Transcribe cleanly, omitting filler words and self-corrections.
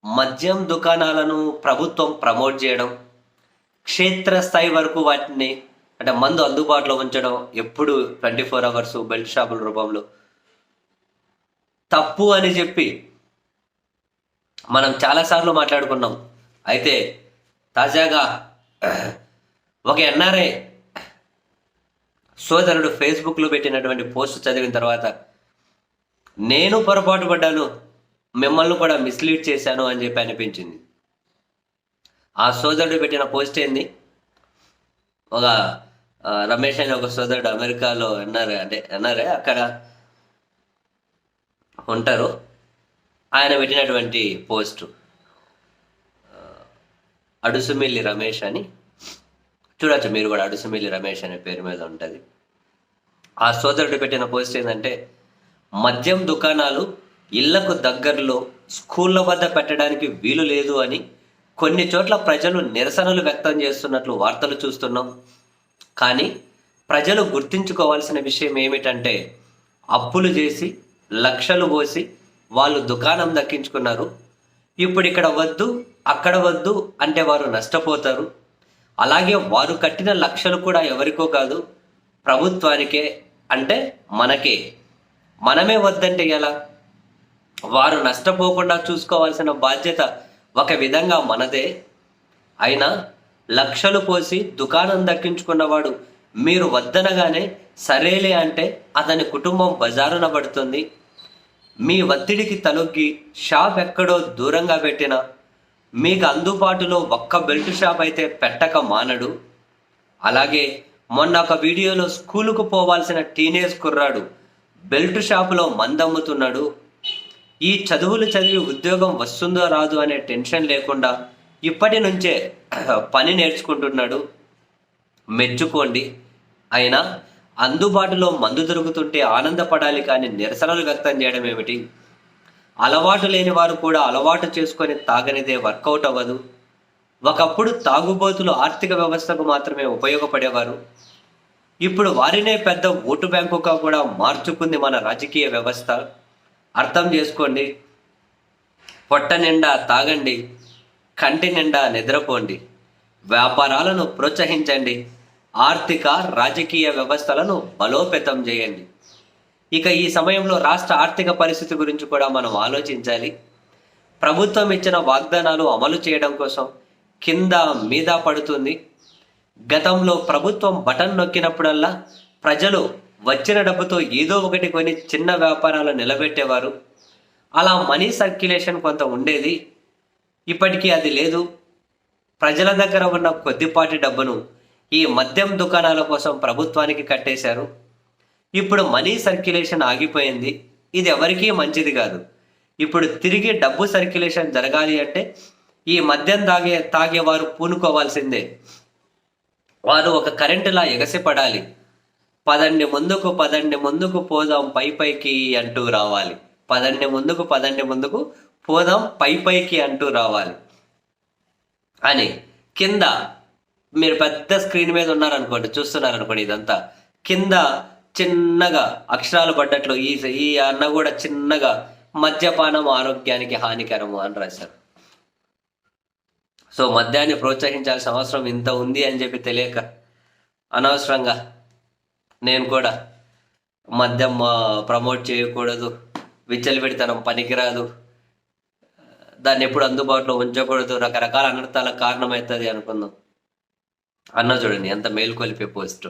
మద్యం దుకాణాలను ప్రభుత్వం ప్రమోట్ చేయడం, క్షేత్రస్థాయి వరకు వాటిని అంటే మందు అందుబాటులో ఉంచడం, ఎప్పుడు 24 అవర్స్ బెల్ట్ షాపుల రూపంలో తప్పు అని చెప్పి మనం చాలాసార్లు మాట్లాడుకున్నాం. అయితే తాజాగా ఒక ఎన్ఆర్ఐ సోదరుడు ఫేస్బుక్లో పెట్టినటువంటి పోస్ట్ చదివిన తర్వాత నేను పొరపాటు పడ్డాను, మిమ్మల్ని కూడా మిస్లీడ్ చేశాను అని చెప్పి అనిపించింది. ఆ సోదరుడు పెట్టిన పోస్ట్ ఏంది? ఒక రమేష్ అనే ఒక సోదరుడు అమెరికాలో ఎన్ఆర్ఐ అక్కడ ఉంటారు. ఆయన పెట్టినటువంటి పోస్టు అడుసుమిల్లి రమేష్ అని చూడొచ్చు, మీరు కూడా అడుసుమిల్లి రమేష్ అనే పేరు మీద ఉంటుంది. ఆ సోదరుడు పెట్టిన పోస్ట్ ఏంటంటే, మద్యం దుకాణాలు ఇళ్లకు దగ్గరలో స్కూళ్ళ వద్ద పెట్టడానికి వీలు లేదు అని కొన్ని చోట్ల ప్రజలు నిరసనలు వ్యక్తం చేస్తున్నట్లు వార్తలు చూస్తున్నాం. కానీ ప్రజలు గుర్తించుకోవాల్సిన విషయం ఏమిటంటే, అప్పులు చేసి లక్షలు పోసి వాళ్ళు దుకాణం దక్కించుకున్నారు. ఇప్పుడు ఇక్కడ వద్దు అక్కడ వద్దు అంటే వారు నష్టపోతారు. అలాగే వారు కట్టిన లక్షలు కూడా ఎవరికో కాదు, ప్రభుత్వానికే, అంటే మనకే. మనమే వద్దంటే ఎలా? వారు నష్టపోకుండా చూసుకోవాల్సిన బాధ్యత ఒక విధంగా మనదే. అయినా లక్షలు పోసి దుకాణం దక్కించుకున్నవాడు మీరు వద్దనగానే సరేలే అంటే అతని కుటుంబం బజారున పడుతుంది. మీ ఒత్తిడికి తలొగ్గి షాప్ ఎక్కడో దూరంగా పెట్టినా మీకు అందుబాటులో ఒక్క బెల్ట్ షాప్ అయితే పెట్టక మానడు. అలాగే మొన్న ఒక వీడియోలో స్కూలుకు పోవాల్సిన టీనేజ్ కుర్రాడు బెల్ట్ షాపులో మందమ్ముతున్నాడు. ఈ చదువులు చదివి ఉద్యోగం వస్తుందో రాదు అనే టెన్షన్ లేకుండా ఇప్పటి నుంచే పని నేర్చుకుంటున్నాడు. మెచ్చుకోండి. అయినా అందుబాటులో మందు దొరుకుతుంటే ఆనందపడాలి, కానీ నిరసనలు వ్యక్తం చేయడం ఏమిటి? అలవాటు లేని వారు కూడా అలవాటు చేసుకొని తాగనిదే వర్కౌట్ అవ్వదు. ఒకప్పుడు తాగుబోతులు ఆర్థిక వ్యవస్థకు మాత్రమే ఉపయోగపడేవారు. ఇప్పుడు వారినే పెద్ద ఓటు బ్యాంకుగా కూడా మార్చుకుంది మన రాజకీయ వ్యవస్థ. అర్థం చేసుకోండి. పొట్ట నిండా తాగండి, కంటి నిండా నిద్రపోండి. వ్యాపారాలను ప్రోత్సహించండి, ఆర్థిక రాజకీయ వ్యవస్థలను బలోపేతం చేయండి. ఇక ఈ సమయంలో రాష్ట్ర ఆర్థిక పరిస్థితి గురించి కూడా మనం ఆలోచించాలి. ప్రభుత్వం ఇచ్చిన వాగ్దానాలు అమలు చేయడం కోసం కింద మీద పడుతుంది. గతంలో ప్రభుత్వం బటన్ నొక్కినప్పుడల్లా ప్రజలు వచ్చిన డబ్బుతో ఏదో ఒకటి కొని చిన్న వ్యాపారాలు నిలబెట్టేవారు. అలా మనీ సర్క్యులేషన్ కొంత ఉండేది. ఇప్పటికీ అది లేదు. ప్రజల దగ్గర ఉన్న కొద్దిపాటి డబ్బును ఈ మద్యం దుకాణాల కోసం ప్రభుత్వానికి కట్టేశారు. ఇప్పుడు మనీ సర్క్యులేషన్ ఆగిపోయింది. ఇది ఎవరికీ మంచిది కాదు. ఇప్పుడు తిరిగి డబ్బు సర్క్యులేషన్ జరగాలి అంటే ఈ మద్యం తాగేవారు పూనుకోవాల్సిందే. వారు ఒక కరెంటులా ఎగసిపడాలి. పదండి ముందుకు పోదాం పైకి అంటూ రావాలి. పదండి ముందుకు పోదాం పైకి అంటూ రావాలి అని కింద మీరు పెద్ద స్క్రీన్ మీద ఉన్నారనుకోండి, చూస్తున్నారనుకోండి, ఇదంతా కింద చిన్నగా అక్షరాలు పడ్డట్లు ఈ అన్న కూడా చిన్నగా మద్యపానం ఆరోగ్యానికి హానికరము అని రాశారు. సో మద్యాన్ని ప్రోత్సహించాల్సిన అవసరం ఇంత ఉంది అని చెప్పి తెలియక అనవసరంగా నేను కూడా మద్యం ప్రమోట్ చేయకూడదు, విచ్చలవిడితనం పనికిరాదు, దాన్ని ఎప్పుడు అందుబాటులో ఉంచకూడదు, రకరకాల అనర్థాలకు కారణమవుతుంది అనుకుందాం. అన్న చూడండి ఎంత మేలుకొలిపే పోస్ట్.